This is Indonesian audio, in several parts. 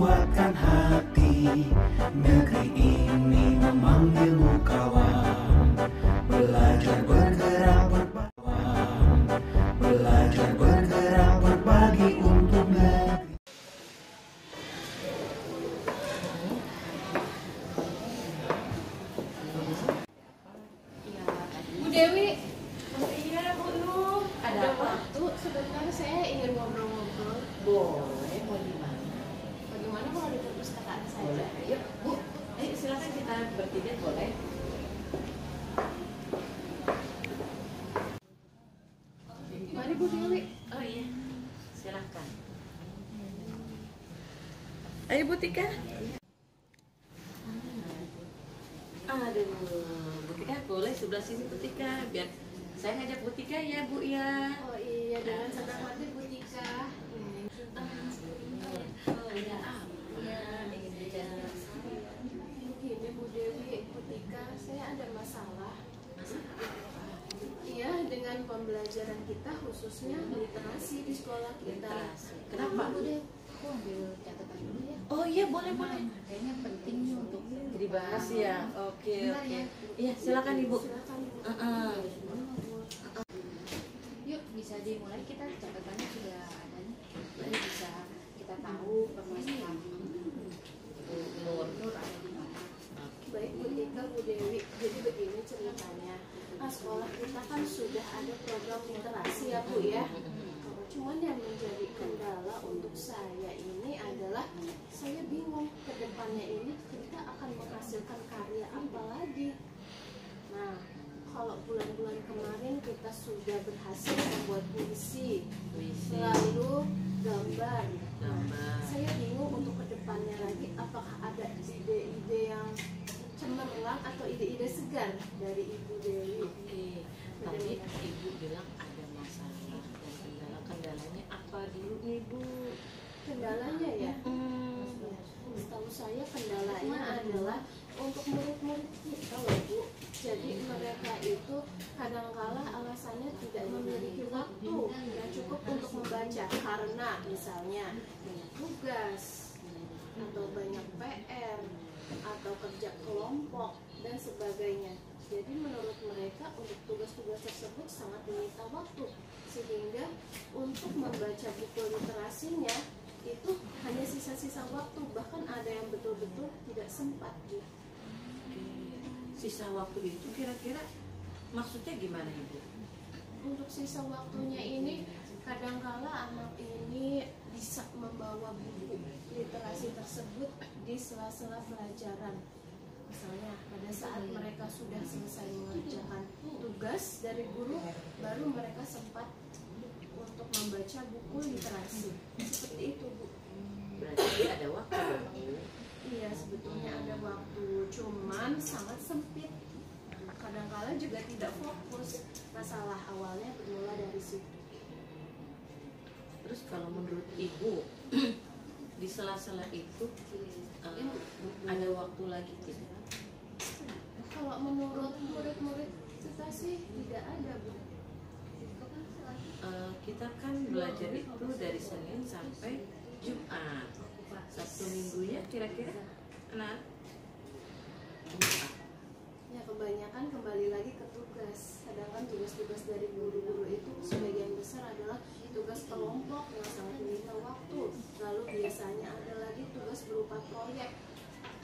kuatkan hati. Negeri ini memanggilmu kawan. Belajar bergerak berkawan, belajar bergerak berbagi untuk negeri. Bu Dewi, iya Bu Nur, ada waktu sebentar saya ingin ngobrol-ngobrol. Boleh, mau di mana? Bagaimana kalau di perpustakaan saja? Yuk, Bu. Ayo silakan kita bertiga boleh. Mari Bu Dewi. Oh iya, silakan. Ayo Bu Tika. Aduh, Bu Tika boleh sebelah sini Bu Tika, biar saya ngajak Bu Tika ya Bu ya. Oh iya, dengan senang hati Bu Tika. Oh iya, ingin bicara. Begini Bu Dewi, Bu Tika, saya ada masalah. Iya, dengan pembelajaran kita khususnya literasi di sekolah kita. Kenapa? Bu Dewi, aku ambil catatan dulu ya. Oh iya, boleh boleh. Kayaknya penting nih untuk Dibahas ya. Oke Bentar oke. ya. Iya silakan Ibu. Silakan Bu. Yuk, bisa dimulai, kita catatannya sudah ada nih. Jadi bisa kita tahu permasalahan Nur ada di mana. Baik Bu Tika, Bu Dewi, jadi begini ceritanya. Sekolah kita kan sudah ada program literasi ya Bu ya. Cuman yang menjadi kendala untuk saya ini adalah saya bingung ke depannya ini kita akan menghasilkan karya apa lagi. Nah, kalau bulan-bulan kemarin kita sudah berhasil membuat puisi, lalu gambar. Gambar. Saya bingung untuk ke depannya lagi apakah ada ide-ide yang cemerlang atau ide-ide segar dari Ibu Dewi. Oke. Tadi Ibu bilang ada masalah dan kendalanya apa dulu nih Bu? Kendalanya ya, setahu saya kendalanya adalah untuk murid-murid kita loh Bu. Jadi mereka itu kadangkala alasannya tidak memiliki waktu yang cukup untuk membaca karena misalnya banyak tugas atau banyak PR atau kerja kelompok dan sebagainya. Jadi menurut mereka untuk tugas-tugas tersebut sangat menyita waktu, sehingga untuk membaca buku literasinya itu hanya sisa-sisa waktu, bahkan ada yang betul-betul tidak sempat gitu. Sisa waktu itu kira-kira maksudnya gimana Ibu? Untuk sisa waktunya ini kadangkala anak ini bisa membawa buku literasi tersebut di sela-sela pelajaran. Misalnya pada saat mereka sudah selesai mengerjakan tugas dari guru, baru mereka sempat untuk membaca buku literasi. Seperti itu Bu. Berarti ada waktu dong, Bu. Iya, sebetulnya ada waktu, cuman sangat sempit. Kadangkala juga tidak fokus. Masalah awalnya bermula dari situ. Terus kalau menurut Ibu di sela-sela itu ada waktu lagi tidak? Kalau menurut murid-murid kita sih tidak ada Bu. Kita kan belajar itu dari Senin sampai Jumat. Sabtu minggunya kira-kira anak Ya kebanyakan kembali lagi ke tugas. Sedangkan tugas-tugas dari guru-guru itu sebagian besar adalah tugas kelompok yang sangat menyita waktu. Lalu biasanya ada lagi tugas berupa proyek.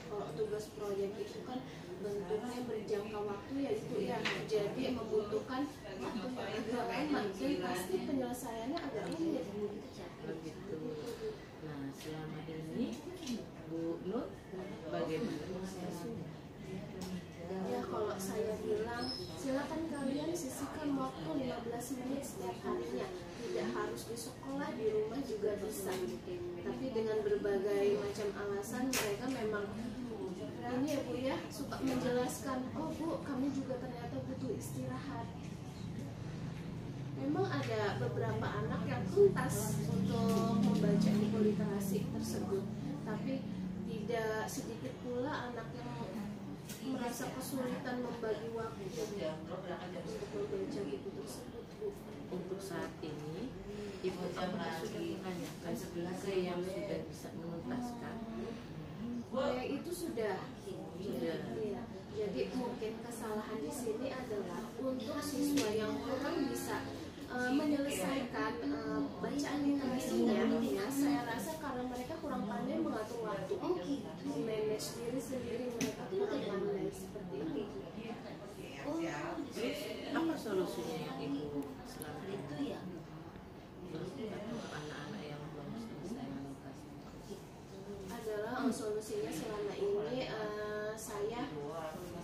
Kalau tugas proyek itu kan bentuknya berjangka waktu ya itu ya, jadi membutuhkan waktu yang agak lama dan pasti penyelesaiannya agak rumit. begitu. Nah selama ini Bu Nur bagaimana? Ya kalau saya bilang silakan kalian sisihkan waktu 15 menit setiap harinya. Tidak harus di sekolah, di rumah juga bisa. Tapi dengan berbagai macam alasan mereka memang ini ya Bu ya, suka menjelaskan, oh Bu kami juga ternyata butuh istirahat. Memang ada beberapa anak yang tuntas untuk membaca buku literasi tersebut, tapi tidak sedikit pula anak yang merasa kesulitan membagi waktu untuk membaca buku tersebut Bu. Untuk saat ini Ibu sudah menanyakan ke yang sudah bisa menuntaskan Sudah. Iya. Jadi mungkin kesalahan di sini adalah untuk siswa yang kurang bisa menyelesaikan bacaan literasinya, ya saya rasa karena mereka kurang pandai mengatur waktu, manage diri sendiri, mereka kurang pandai seperti itu. Apa solusinya yang Ibu selama ini untuk anak-anak yang belum selesai melukasi? Adalah solusinya selama ini saya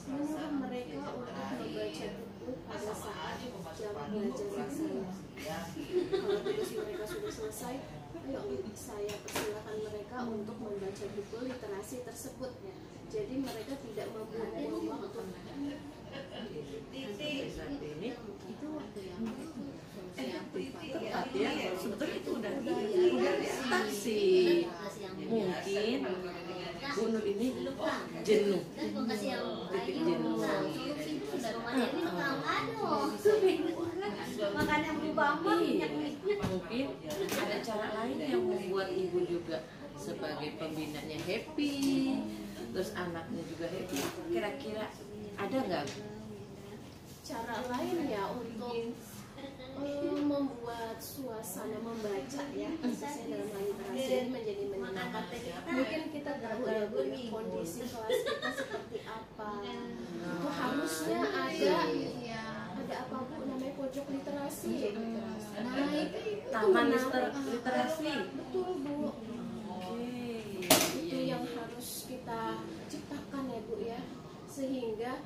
menyuruh mereka untuk membaca buku pada saat jam belajar saya. Kalau tugas mereka sudah selesai, ayo saya persilakan mereka untuk membaca buku literasi tersebut. Jadi mereka tidak membuang-buang waktu. Saat ini Itu waktu yang tepat ya, sebetulnya itu udah diatasi. Mungkin Bu Nur ini jenuh, titik jenuh. Mungkin ada cara lain yang membuat ibu juga sebagai pembinanya happy, terus anaknya juga happy. Kira-kira ada nggak? Cara lain ya untuk membuat suasana membaca ya, khususnya dalam hal literasi ini menjadi menyenangkan. Mungkin kita tahu ya Bu, kondisi kelas kita seperti apa. Itu harusnya ada apa Bu namanya pojok literasi. Nah itu Taman menarik. literasi. Betul Bu. Itu yang harus kita ciptakan ya Bu ya, sehingga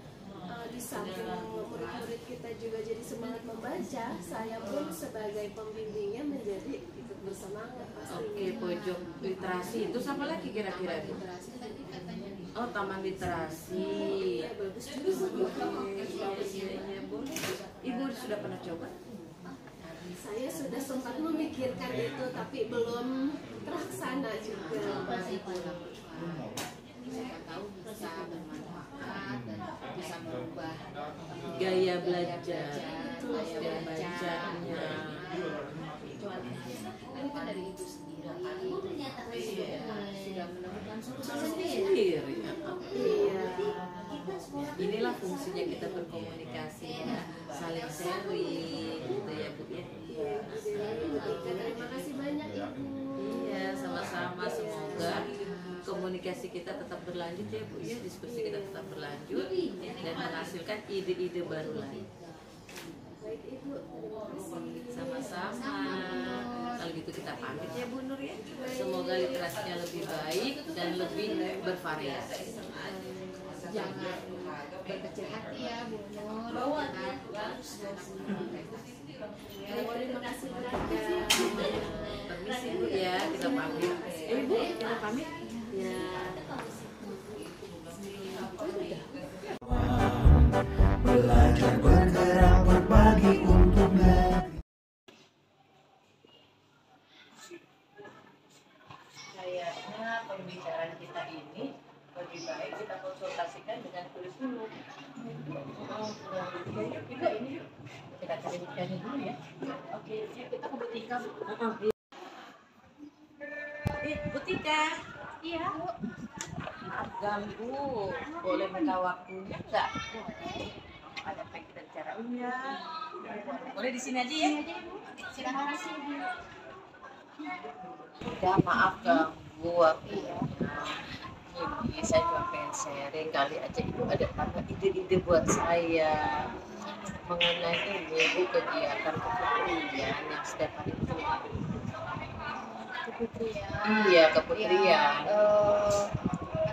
di samping murid-murid kita juga jadi semangat membaca, saya pun sebagai pembimbingnya menjadi ikut bersemangat pastinya. Oke, pojok literasi itu sama lagi kira-kira Bu? Literasi tadi katanya. Oh, taman literasi. Ya bagus juga. Iya, boleh. Ibu sudah pernah coba? Saya sudah sempat memikirkan itu tapi belum terlaksana juga. Siapa tahu bisa bermanfaat dan bisa merubah Gaya belajar, gaya bacanya. Ini kan dari ibu sendiri sudah menemukan solusi sendiri. Sendiri. Iya. Inilah fungsinya kita berkomunikasi ya, saling sharing gitu ya Bu ya. Terima kasih banyak Ibu. Iya, sama-sama, semoga komunikasi kita tetap berlanjut ya Bu ya, diskusi kita tetap berlanjut dan menghasilkan ide-ide baru lain. Baik Ibu, terima kasih. Sama-sama. Kalau gitu kita pamit ya Bu Nur ya. Semoga literasinya lebih baik dan lebih bervariasi. Jangan berkecil hati ya Bu Nur. Terima kasih banyak. Permisi Bu ya, kita pamit. Bu, kita pamit. Ya. Belajar bergerak berbagi untuk negeri. Kayaknya pembicaraan kita ini lebih baik kita konsultasikan dengan kurikulum. Juga ini yuk. Kita cari dulu ya. Oke, yuk kita ke Butika. Bu Tika. Iya. Maaf ganggu. Boleh minta waktunya enggak? Ada apa kita bicara? Iya. Boleh di sini aja ya? Silakan kasih Bu. Udah maaf ganggu waktunya. Ini saya cuma pengen sharing kali aja Ibu ada tambah ide-ide buat saya mengenai ini Bu, kegiatan keputrian yang setiap hari itu. Keputrian. Iya, keputrian.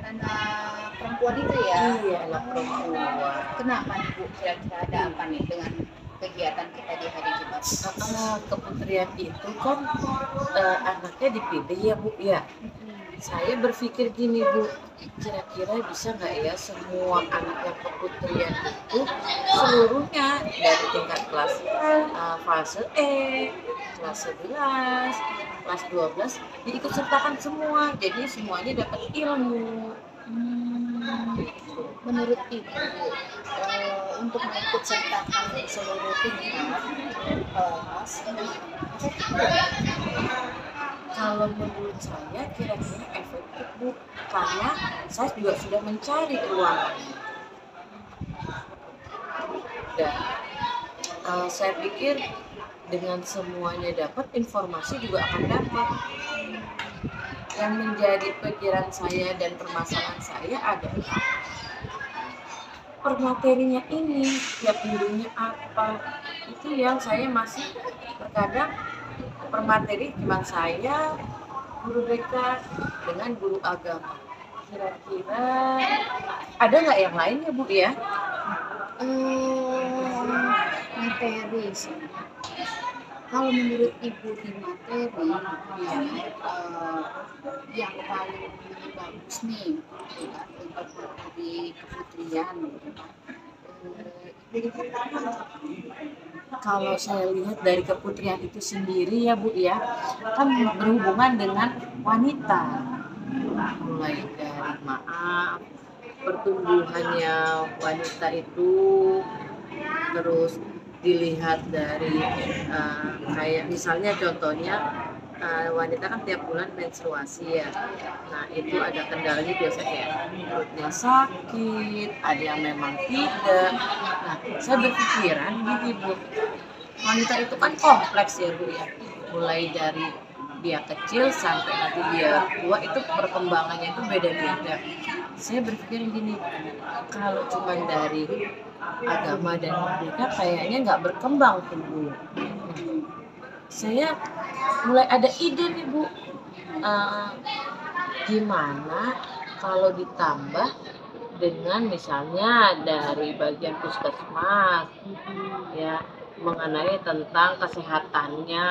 Anak perempuan itu ya. Iya, anak perempuan. Kenapa nih Bu? Kira-kira ada apa nih dengan kegiatan kita di hari Jumat? Keputrian itu kan anaknya dipilih ya Bu ya. Saya berpikir gini Bu, kira-kira bisa nggak ya semua anak yang keputrian itu seluruhnya dari tingkat kelas fase E, kelas 11, kelas 12 diikut sertakan semua, jadi semuanya dapat ilmu. Menurut Ibu, untuk mengikut sertakan seluruh tingkat kelas, Kalau menurut saya kira-kira efektif Bu, karena saya juga sudah mencari ruangan. Dan saya pikir dengan semuanya dapat, informasi juga akan dapat. Yang menjadi pikiran saya dan permasalahan saya adalah permaterinya ini, tiap minggunya apa. Itu yang saya masih terkadang permateri cuma saya, guru BK dengan guru agama. Kira-kira ada nggak yang lain ya Bu ya? Materi sih. Kalau menurut Ibu di materi yang paling bagus nih untuk di keputrian, Kalau saya lihat dari keputrian itu sendiri ya Bu ya, kan berhubungan dengan wanita. Mulai dari maaf, pertumbuhannya wanita itu, terus dilihat dari kayak misalnya contohnya wanita kan tiap bulan menstruasi ya. Nah itu ada kendalanya biasa kayak perutnya sakit, ada yang memang tidak. Nah saya berpikiran gini Bu, wanita itu kan kompleks ya Bu ya, mulai dari dia kecil sampai nanti dia tua itu perkembangannya itu beda-beda. Saya berpikir gini, kalau cuma dari agama dan mereka kayaknya nggak berkembang tuh Bu. Saya mulai ada ide nih Bu, gimana kalau ditambah dengan misalnya dari bagian puskesmas ya, mengenai tentang kesehatannya,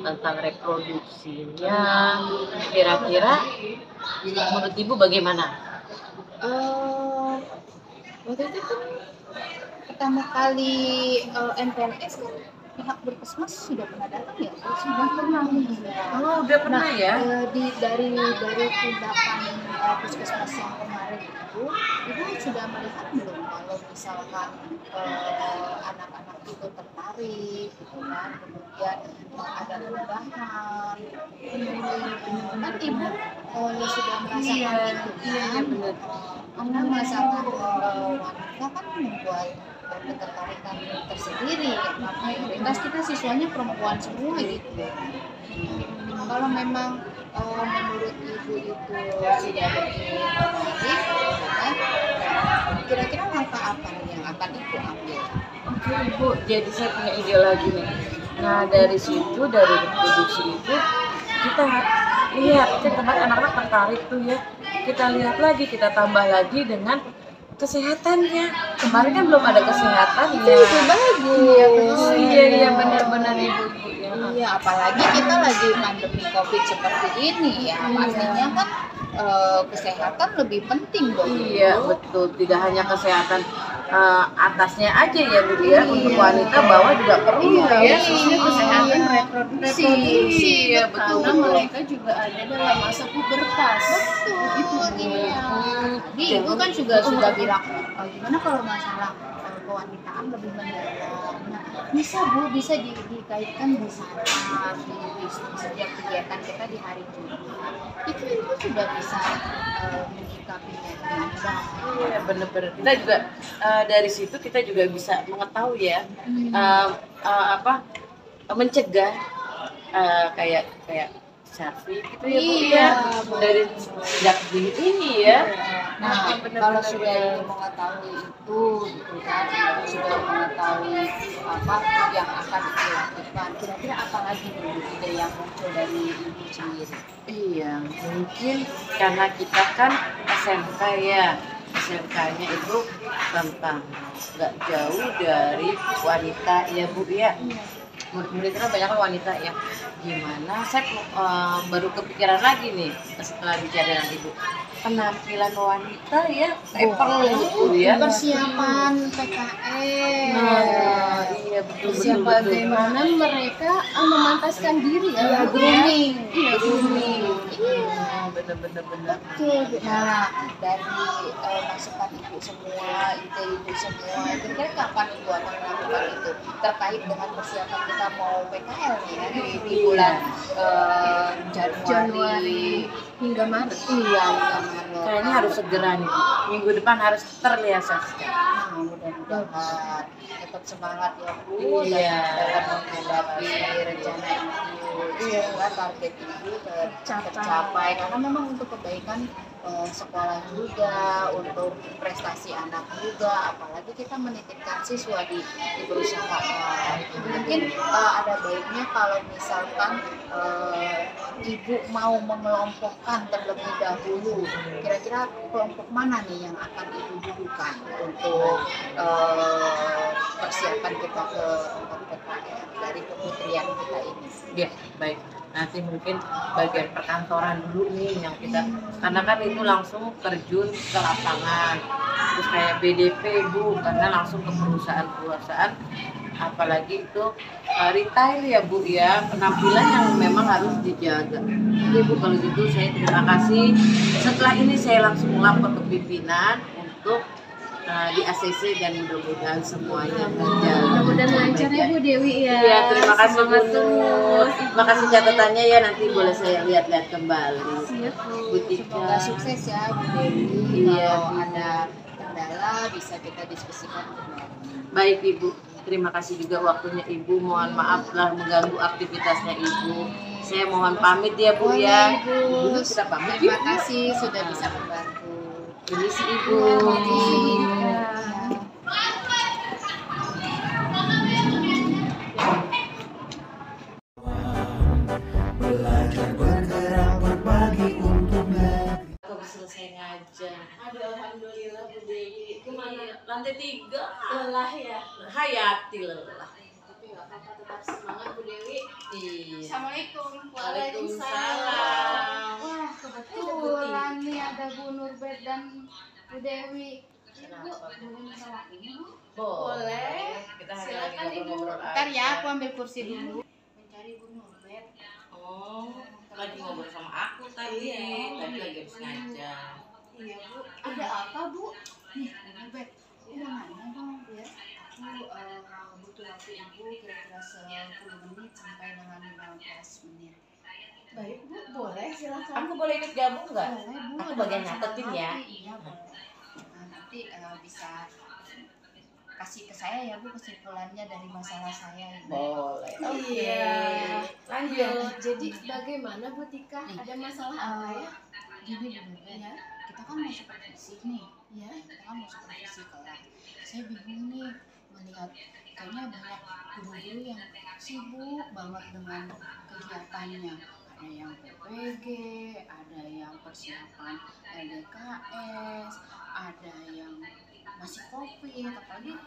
tentang reproduksinya. Kira-kira menurut Ibu bagaimana? Waktu itu kan pertama kali MPLS kan pihak Berkesmas sudah pernah datang ya? Sudah pernah. Oh, udah pernah ya? Dari tindakan puskesmas yang kemarin itu, Ibu sudah melihat belum kalau misalkan anak-anak itu tertarik, gitu kan, kemudian ada perubahan, kan Ibu ya sudah merasakan itu, Iya benar. karena merasakan wanita kan membuat ketertarikan tersendiri ya, mayoritas kita siswanya perempuan semua gitu. Kalau memang menurut Ibu itu sudah lebih menarik, kan, kira-kira langkah apa nih yang akan Ibu ambil? Oke Bu, jadi saya punya ide lagi nih. Nah dari situ, dari reproduksi itu kita lihat ke tempat anak-anak tertarik tuh ya, kita lihat lagi, kita tambah lagi dengan kesehatannya. Kemarin kan belum ada kesehatannya. Itu bagus. Iya benar-benar Ibu. Iya, apalagi kita lagi pandemi COVID seperti ini ya, pastinya kan kesehatan lebih penting dong. Iya betul, tidak hanya kesehatan atasnya aja ya Bu ya, untuk wanita bawah juga perlu ya, khususnya kesehatan reproduksi. Iya betul. Karena mereka juga ada dalam masa pubertas. Betul. Iya. Jadi Ibu kan juga sudah bilang, gimana kalau masalah kewanitaan lebih mendalam. Nah, bisa Bu, bisa dikaitkan di sana, di setiap kegiatan kita di hari Jumat. Itu Ibu sudah bisa menyikapinya dengan baik. Iya benar-benar. Kita juga dari situ kita juga bisa mengetahui ya, mencegah kayak selfie gitu ya Bu ya, dari sejak dini ini ya. Nah, kalau sudah mengetahui itu, gitu kan, sudah mengetahui apa yang akan dilakukan, kira-kira apa lagi nih ide yang muncul dari Ibu sendiri? Iya, mungkin karena kita kan SMK ya, SMK-nya itu tentang nggak jauh dari wanita ya Bu ya. Murid-murid kan banyak wanita ya. Gimana? Saya baru kepikiran lagi nih setelah bicara dengan Ibu. Penampilan wanita ya perlu ya. Persiapan PKN. Nah, iya betul. Bagaimana mereka memantaskan diri ya, grooming. grooming. Iya. Bener. Betul. Nah, dari masukan Ibu semua, ide Ibu semua, kira-kira kapan Ibu akan melakukan itu terkait dengan persiapan kita mau PKL nih ya di bulan Januari hingga Maret. Iya, hingga Maret. Kayaknya harus segera nih. Minggu depan harus terrealisasikan. Nah, mudah-mudahan tetap semangat ya Bu Iya. dalam menghadapi rencana Ibu. Semoga target Ibu tercapai karena memang untuk kebaikan sekolah juga, untuk prestasi anak juga, apalagi kita menitipkan siswa di perusahaan. Mungkin ada baiknya kalau misalkan Ibu mau mengelompokkan terlebih dahulu, kira-kira kelompok mana nih yang akan Ibu dudukan untuk persiapan kita ke PKR dari kementerian kita ini. Ya, baik. Nanti mungkin bagian perkantoran dulu nih yang kita, karena kan itu langsung terjun ke lapangan. Terus kayak BDP Bu, karena langsung ke perusahaan-perusahaan, apalagi itu retail ya Bu ya, penampilan yang memang harus dijaga. Oke Bu, kalau gitu saya terima kasih. Setelah ini saya langsung lapor ke pimpinan untuk di ACC dan mudah-mudahan semuanya berjalan. Mudah-mudahan lancar ya Bu Dewi ya. Iya, terima kasih Bu Semangat Nur. terus. Terima kasih catatannya ya, nanti boleh saya lihat-lihat kembali. Siap Bu. Bu Tika. Semoga sukses ya Bu Dewi. Iya. Kalau ada kendala bisa kita diskusikan kembali. Baik Ibu, terima kasih juga waktunya Ibu. Mohon maaf telah mengganggu aktivitasnya Ibu. Saya mohon pamit ya Bu ya. Boleh, Bu. Kita pamit. Terima kasih sudah bisa membantu. Permisi Ibu. Belajar bergerak berbagi untuk negeri. Aku selesai ngajar. Aduh, alhamdulillah Bu Dewi. Kemana? Lantai 3. Lelah ya. Hayati lelah. Tapi nggak apa-apa, tetap semangat Bu Dewi. Iya. Assalamualaikum. Waalaikumsalam. Wah, kebetulan nih ada Bu Nurbet dan Bu Dewi. Bu, Kenapa? boleh minta waktunya, Bu? Boleh. Kita hari lagi Silakan, Ibu. ngobrol Bentar aja. ya, aku ambil kursi dulu. Mencari Bu Nurbet. Oh, lagi ngobrol sama aku tadi. Tadi lagi habis ngajar. Iya Bu. Ada apa, Bu? Nih, Bu Nurbet. Udah nanya dong, ya. Aku butuh waktu Ibu kira-kira 10 menit sampai dengan 15 menit. Baik Bu, boleh silakan. Aku boleh ikut gabung nggak? Boleh, Bu. Aku ada bagian senang nyatetin ya. hati. Iya, boleh. Nah, nanti bisa kasih ke saya ya, Bu, kesimpulannya dari masalah saya ini. Boleh. Iya. Lanjut. Jadi bagaimana Bu Tika? Ada masalah apa ya? Gini, Bu Nurbet. Ya. Kita kan mau supervisi nih. Ya. Kita kan mau supervisi kelas. Saya bingung nih melihat kayaknya banyak guru-guru yang sibuk banget dengan kegiatannya. Ada yang PPG, ada yang persiapan LDKS, ada yang masih COVID, apalagi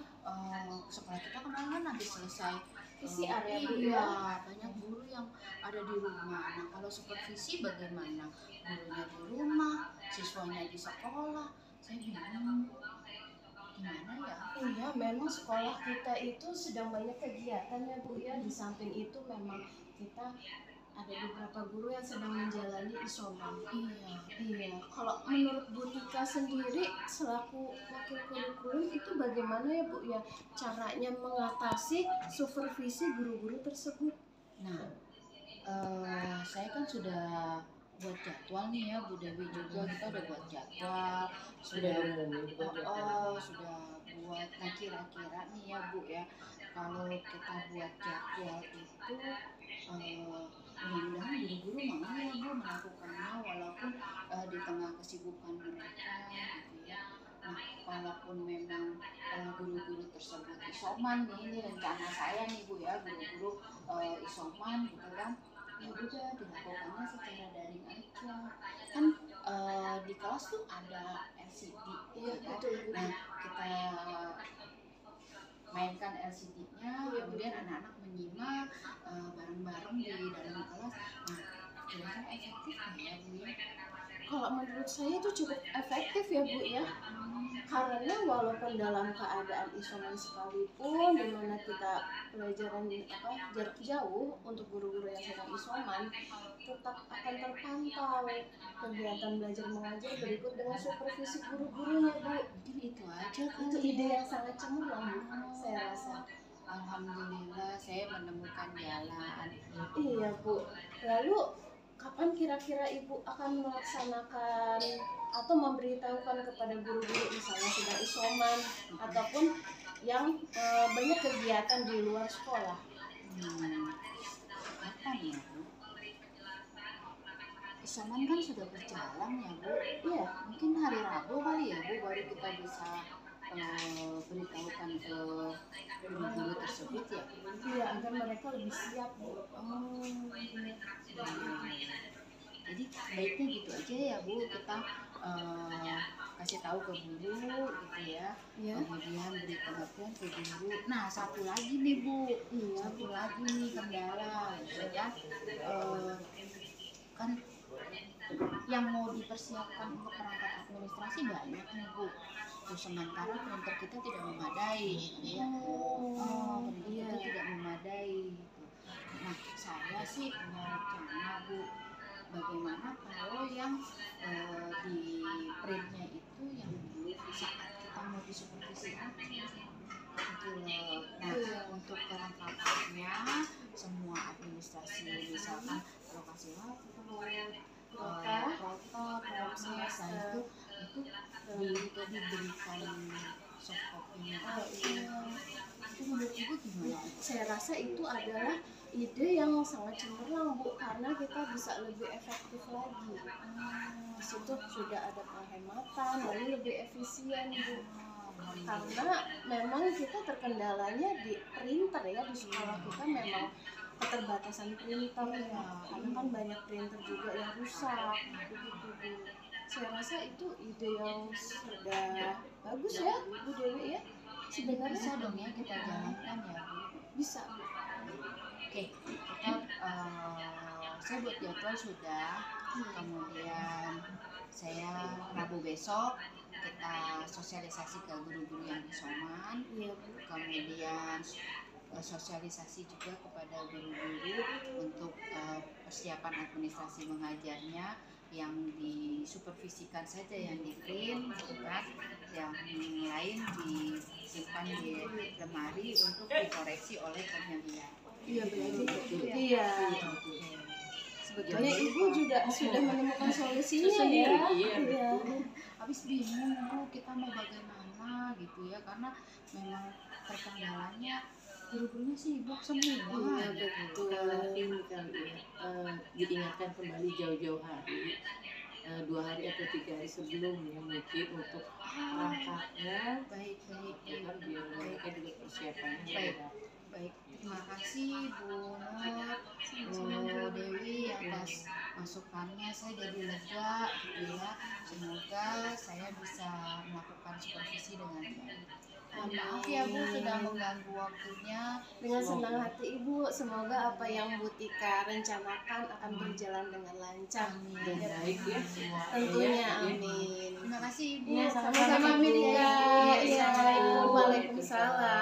sekolah kita kemarin kan habis selesai PCR ya, Bu, iya, ya? banyak guru yang ada di rumah. Nah, kalau supervisi bagaimana? Gurunya di rumah, siswanya di sekolah. Saya bingung. Gimana ya? Iya, memang sekolah kita itu sedang banyak kegiatan ya Bu ya. Di samping itu memang kita ada beberapa guru yang sedang menjalani isoman. Iya. Kalau menurut Bu Tika sendiri selaku wakil kurikulum itu bagaimana ya Bu ya caranya mengatasi supervisi guru-guru tersebut? Nah, saya kan sudah buat jadwal nih ya, Bu Dewi juga kita udah buat jadwal, sudah sudah buat. Nah, kira-kira nih ya Bu ya, kalau kita buat jadwal itu mudah-mudahan guru-guru mau ya Bu melakukannya walaupun di tengah kesibukan mereka gitu ya. Nah, walaupun memang guru-guru tersebut isoman nih, ini rencana saya nih Bu ya, guru-guru isoman gitu kan, ya udah dilakukannya secara daring aja kan. Di kelas tuh ada LCD Iya, ya. betul, Bu. Nah, kita mainkan LCD-nya, kemudian anak-anak menyimak bareng-bareng di dalam kelas. Nah, kira-kira efektif nggak ya Bu ya? Kalau menurut saya itu cukup efektif ya Bu ya. Karena walaupun dalam keadaan isoman sekalipun, di mana kita pelajaran jarak jauh untuk guru-guru yang sedang isoman, tetap akan terpantau kegiatan belajar mengajar berikut dengan supervisi guru-gurunya Bu. Mungkin itu aja Itu ide yang sangat cemerlang Bu, saya rasa. Alhamdulillah saya menemukan jalan. Iya Bu. Lalu kapan kira-kira Ibu akan melaksanakan atau memberitahukan kepada guru-guru misalnya sedang isoman ataupun yang banyak kegiatan di luar sekolah? Kapan ya Bu? Isoman kan sudah berjalan ya Bu. Iya, Mungkin hari Rabu kali ya Bu baru kita bisa beritahukan ke guru-guru tersebut ya. iya agar mereka lebih siap Bu. Jadi baiknya gitu aja ya Bu, kita kasih tahu ke guru gitu ya. Iya. Kemudian beri pengertian ke guru. Nah satu lagi nih Bu, Iya. satu lagi nih kendala gitu kan. Kan yang mau dipersiapkan untuk perangkat administrasi banyak nih Bu. Terus sementara printer kita tidak memadai gitu ya. Printer kita tidak memadai gitu. Nah saya sih punya rencana Bu, bagaimana kalau yang di printnya itu yang saat kita mau disupervisi aja gitu loh. Nah untuk kelengkapannya semua administrasi misalkan lokasi protokol, proses, nah itu diberikan soft copy-nya aja. Itu menurut Ibu gimana? Saya rasa itu adalah ide yang sangat cemerlang Bu, karena kita bisa lebih efektif lagi. Di situ sudah ada penghematan, lalu lebih efisien Bu. Karena memang kita terkendalanya di printer ya, di sekolah kita memang keterbatasan printer ya, karena kan banyak printer juga yang rusak begitu Bu. Saya rasa itu ide yang sudah bagus ya Bu Dewi ya. Sebenarnya bisa Sebenarnya dong ya kita jalankan ya Bu. bisa Bu. Oke, kita saya buat jadwal sudah, kemudian saya Rabu besok kita sosialisasi ke guru-guru yang isoman, Iya Bu. kemudian sosialisasi juga kepada guru-guru untuk persiapan administrasi mengajarnya, yang disupervisikan saja yang di print gitu kan, yang lain disimpan di lemari untuk dikoreksi oleh penyedia. Iya betul. Iya. Sebetulnya Ibu juga sudah menemukan solusinya ya. Iya. Habis bingung Bu, kita mau bagaimana gitu ya, karena memang terkendalanya guru-gurunya sibuk semua. Iya betul. Ini kali ya, diingatkan kembali jauh-jauh hari, 2 hari atau 3 hari sebelum ya mungkin untuk perangkatnya, Baik, ya kan biar mereka juga persiapannya Baik. ada. baik. Terima kasih Bu Nur, Bu Dewi atas masukannya. Saya jadi lega gitu ya. Semoga saya bisa melakukan supervisi dengan baik. Maaf ya Bu sudah mengganggu waktunya. Dengan senang hati Ibu, semoga apa yang Bu Tika rencanakan akan berjalan dengan lancar. Dan Ya, baik ya semua. tentunya amin. Terima kasih Ibu. Iya, sama-sama Tika. Iya, Iya, Assalamualaikum. Waalaikumsalam.